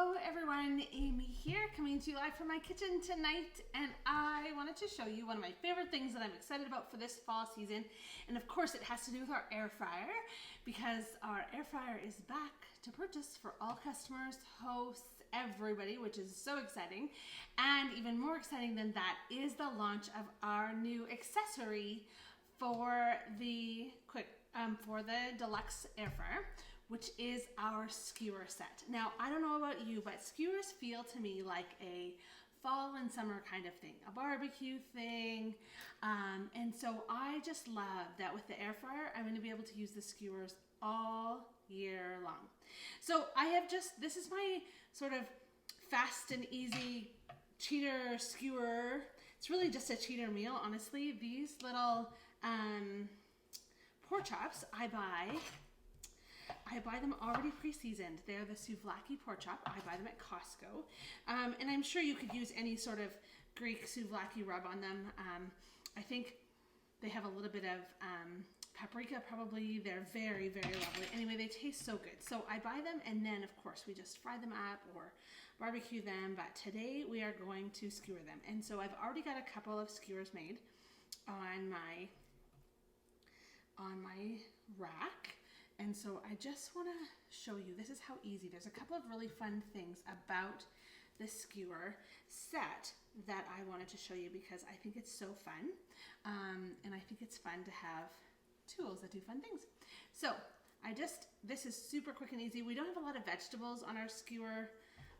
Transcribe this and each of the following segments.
Hello everyone, Amy here, coming to you live from my kitchen tonight, and I wanted to show you one of my favorite things that I'm excited about for this fall season. And of course it has to do with our air fryer, because our air fryer is back to purchase for all customers, hosts, everybody, which is so exciting. And even more exciting than that is the launch of our new accessory for the deluxe air fryer, which is our skewer set. Now, I don't know about you, but skewers feel to me like a fall and summer kind of thing, a barbecue thing. And so I just love that with the air fryer, I'm gonna be able to use the skewers all year long. So this is my sort of fast and easy cheater skewer. It's really just a cheater meal, honestly. These little pork chops I buy them already pre-seasoned. They're the souvlaki pork chop. I buy them at Costco. And I'm sure you could use any sort of Greek souvlaki rub on them. I think they have a little bit of paprika probably. They're very, very lovely. Anyway, they taste so good. So I buy them, and then of course we just fry them up or barbecue them. But today we are going to skewer them. And so I've already got a couple of skewers made on my rack. And so I just want to show you, this is how easy. There's a couple of really fun things about the skewer set that I wanted to show you because I think it's so fun. And I think it's fun to have tools that do fun things. So this is super quick and easy. We don't have a lot of vegetables on our skewer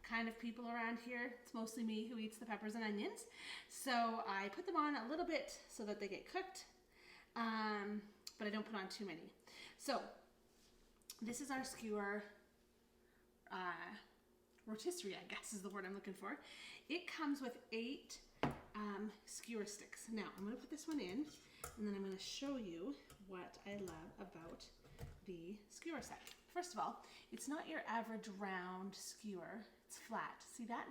kind of people around here. It's mostly me who eats the peppers and onions. So I put them on a little bit so that they get cooked, but I don't put on too many. So this is our skewer rotisserie, I guess is the word I'm looking for. It comes with 8 skewer sticks. Now I'm going to put this one in, and then I'm going to show you what I love about the skewer set. First of all, it's not your average round skewer. It's flat. See that?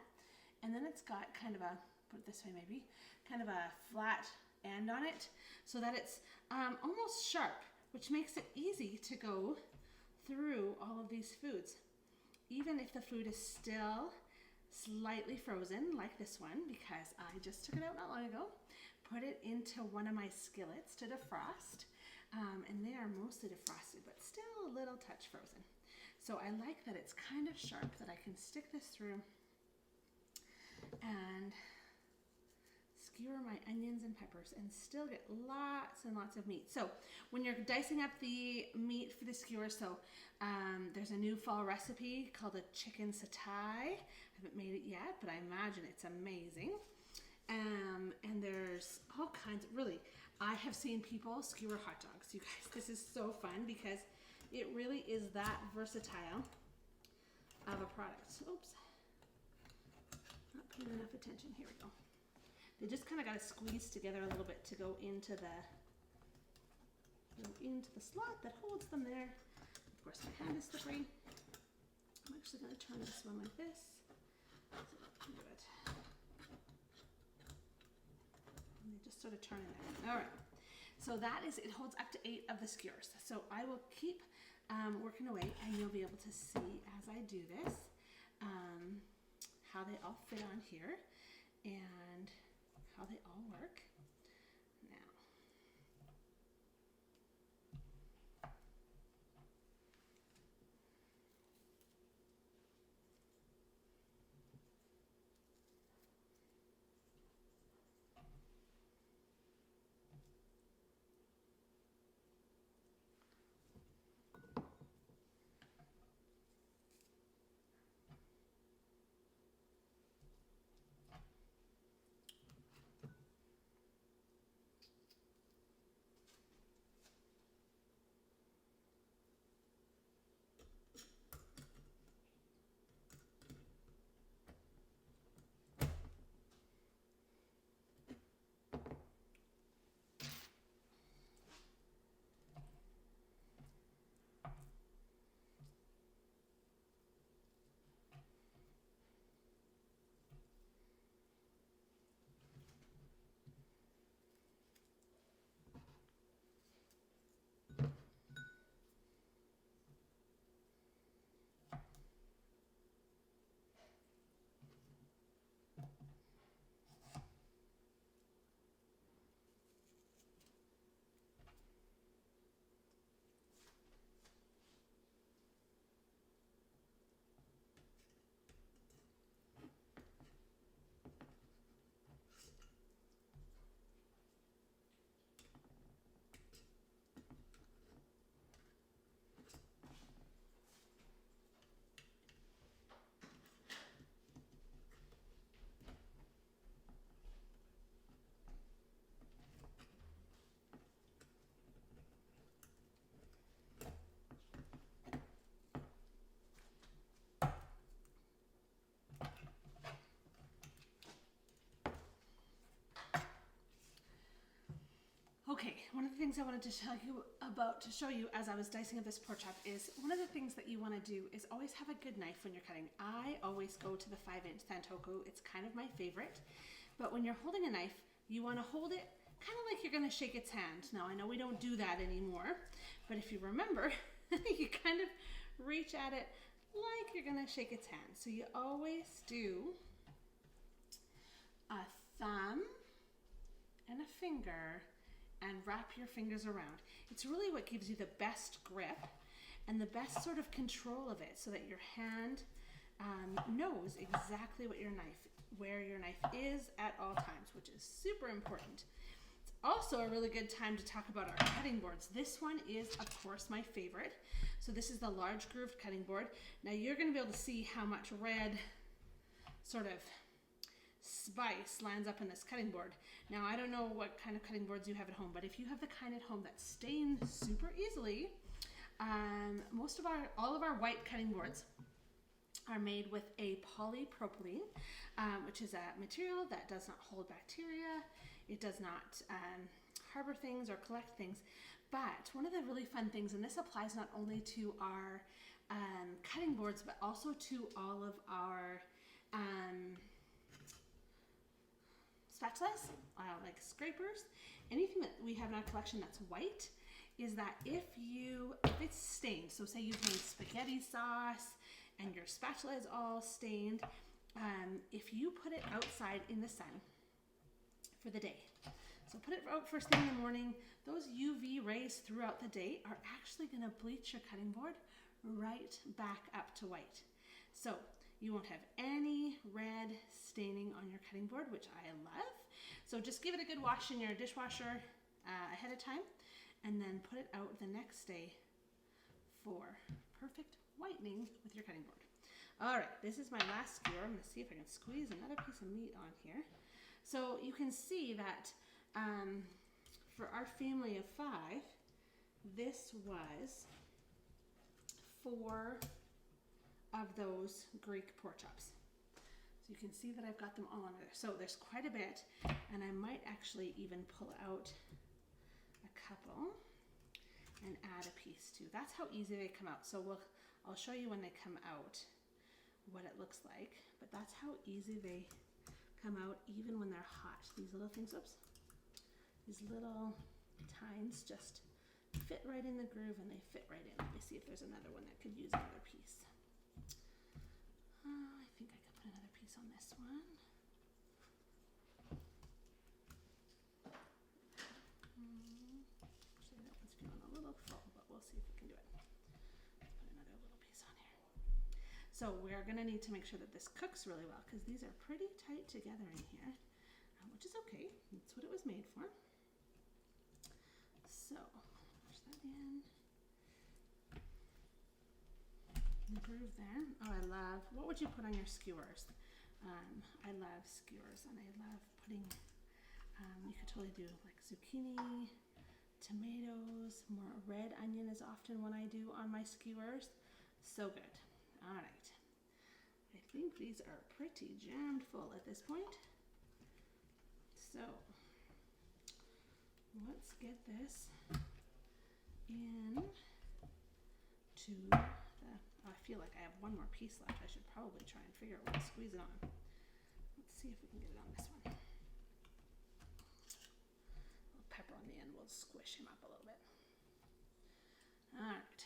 And then it's got kind of a, put it this way maybe, kind of a flat end on it so that it's almost sharp, which makes it easy to go through all of these foods, even if the food is still slightly frozen, like this one, because I just took it out not long ago, put it into one of my skillets to defrost, and they are mostly defrosted, but still a little touch frozen. So I like that it's kind of sharp, that I can stick this through and skewer my onions and peppers and still get lots and lots of meat. So when you're dicing up the meat for the skewer, there's a new fall recipe called a chicken satay. I haven't made it yet, but I imagine it's amazing. And there's all kinds of, really, I have seen people skewer hot dogs. You guys, this is so fun because it really is that versatile of a product. Oops, not paying enough attention. Here we go. They just kind of got to squeeze together a little bit to go into the slot that holds them there. Of course, my hand is slippery. I'm actually going to turn this one like this. So do it. And they just sort of turn in there. All right. So it holds up to 8 of the skewers. So I will keep working away, and you'll be able to see as I do this how they all fit on here and how they all work. Now, Okay, one of the things I wanted to tell you about, to show you as I was dicing up this pork chop, is one of the things that you want to do is always have a good knife when you're cutting. I always go to the 5-inch Santoku. It's kind of my favorite. But when you're holding a knife, you want to hold it kind of like you're going to shake its hand. Now, I know we don't do that anymore, but if you remember, you kind of reach at it like you're going to shake its hand. So you always do a thumb and a finger and wrap your fingers around. It's really what gives you the best grip and the best sort of control of it, so that your hand knows exactly where your knife is at all times, which is super important. It's also a really good time to talk about our cutting boards. This one is, of course, my favorite. So this is the large grooved cutting board. Now you're going to be able to see how much red sort of spice lands up in this cutting board. Now, I don't know what kind of cutting boards you have at home, but if you have the kind at home that stain super easily, all of our white cutting boards are made with a polypropylene, which is a material that does not hold bacteria. It does not harbor things or collect things. But one of the really fun things, and this applies not only to our cutting boards, but also to all of our spatulas, like scrapers, anything that we have in our collection that's white, is that if it's stained, so say you've made spaghetti sauce and your spatula is all stained, if you put it outside in the sun for the day, so put it out first thing in the morning, those UV rays throughout the day are actually going to bleach your cutting board right back up to white. So you won't have any red staining on your cutting board, which I love. So just give it a good wash in your dishwasher ahead of time, and then put it out the next day for perfect whitening with your cutting board. All right, this is my last skewer. I'm going to see if I can squeeze another piece of meat on here. So you can see that for our family of 5, this was 4 of those Greek pork chops. So you can see that I've got them all under there. So there's quite a bit, and I might actually even pull out a couple and add a piece too. That's how easy they come out. So I'll show you when they come out what it looks like, but that's how easy they come out even when they're hot. These little things, these little tines just fit right in the groove, and they fit right in. Let me see if there's another one that could use another piece. I think I could put another piece on this one. Actually, that one's feeling a little full, but we'll see if we can do it. Let's put another little piece on here. So we're going to need to make sure that this cooks really well, because these are pretty tight together in here, which is okay. That's what it was made for. So push that in. The groove there. Oh, I love, what would you put on your skewers? I love skewers, and I love putting, you could totally do like zucchini, tomatoes, more red onion is often what I do on my skewers. So good. All right. I think these are pretty jammed full at this point. So let's get this in to the, I feel like I have one more piece left. I should probably try and figure out what to squeeze it on. Let's see if we can get it on this one. A little pepper on the end will squish him up a little bit. All right.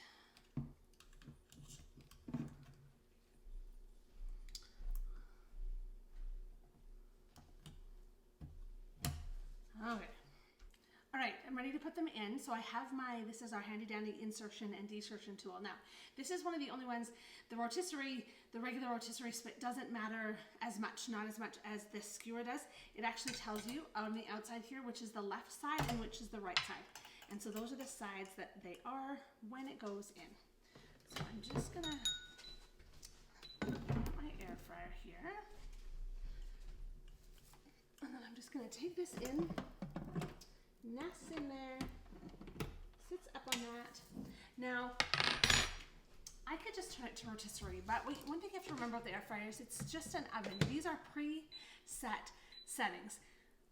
Okay. All right, I'm ready to put them in. So I have this is our handy dandy insertion and desertion tool. Now, this is one of the only ones, the regular rotisserie split doesn't matter as much, not as much as this skewer does. It actually tells you on the outside here, which is the left side and which is the right side. And so those are the sides that they are when it goes in. So I'm just gonna put my air fryer here. And then I'm just gonna take this in. Nests in there, sits up on that. Now, I could just turn it to rotisserie, but one thing you have to remember about the air fryers, it's just an oven. These are pre-set settings.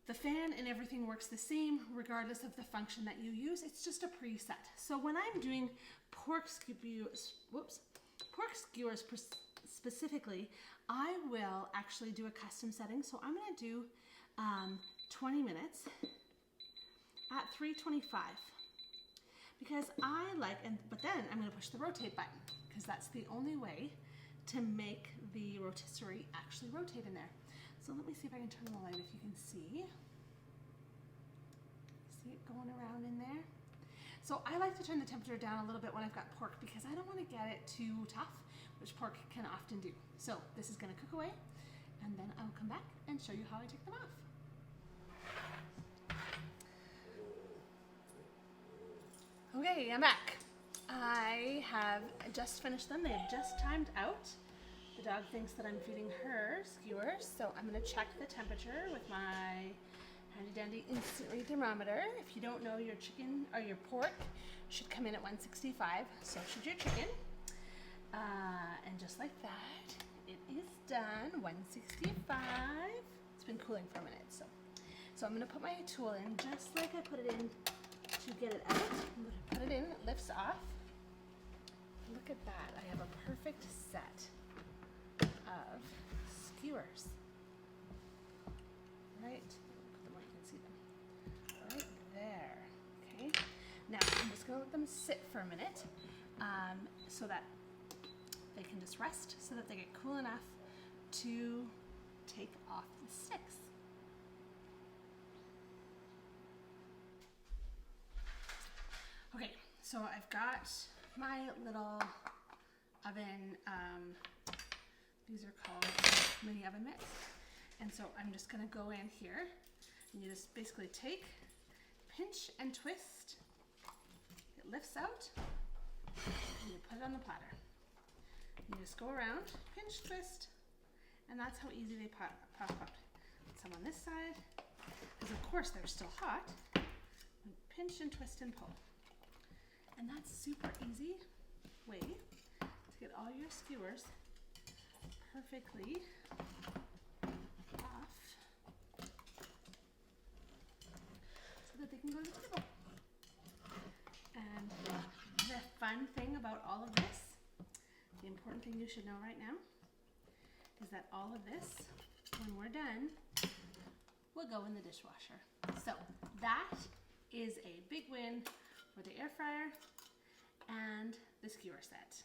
The fan and everything works the same regardless of the function that you use. It's just a preset. So when I'm doing pork skewers specifically, I will actually do a custom setting. So I'm going to do 20 minutes at 325 because I like, but then I'm going to push the rotate button because that's the only way to make the rotisserie actually rotate in there. So let me see if I can turn the light if you can see. See it going around in there? So I like to turn the temperature down a little bit when I've got pork because I don't want to get it too tough, which pork can often do. So this is going to cook away and then I'll come back and show you how I take them off. Okay, I'm back. I have just finished them. They've just timed out. The dog thinks that I'm feeding her skewers, so I'm going to check the temperature with my handy dandy instant read thermometer. If you don't know, your chicken or your pork should come in at 165, so should your chicken. And just like that, it is done. 165. It's been cooling for a minute, so I'm going to put my tool in just like I put it in to get it out. I'm going to put it in, it lifts off. Look at that. I have a perfect set of skewers. Right, put them where you can see them. Right there. Okay. Now I'm just going to let them sit for a minute so that they can just rest, so that they get cool enough to take off the sticks. Okay, so I've got my little oven. These are called mini oven mitts. And so I'm just gonna go in here and you just basically take, pinch and twist. It lifts out and you put it on the platter. You just go around, pinch, twist, and that's how easy they pop out. Some on this side, because of course they're still hot. And pinch and twist and pull. And that's super easy way to get all your skewers perfectly off so that they can go to the table. And the fun thing about all of this, the important thing you should know right now, is that all of this, when we're done, will go in the dishwasher. So that is a big win for the air fryer and the skewer set.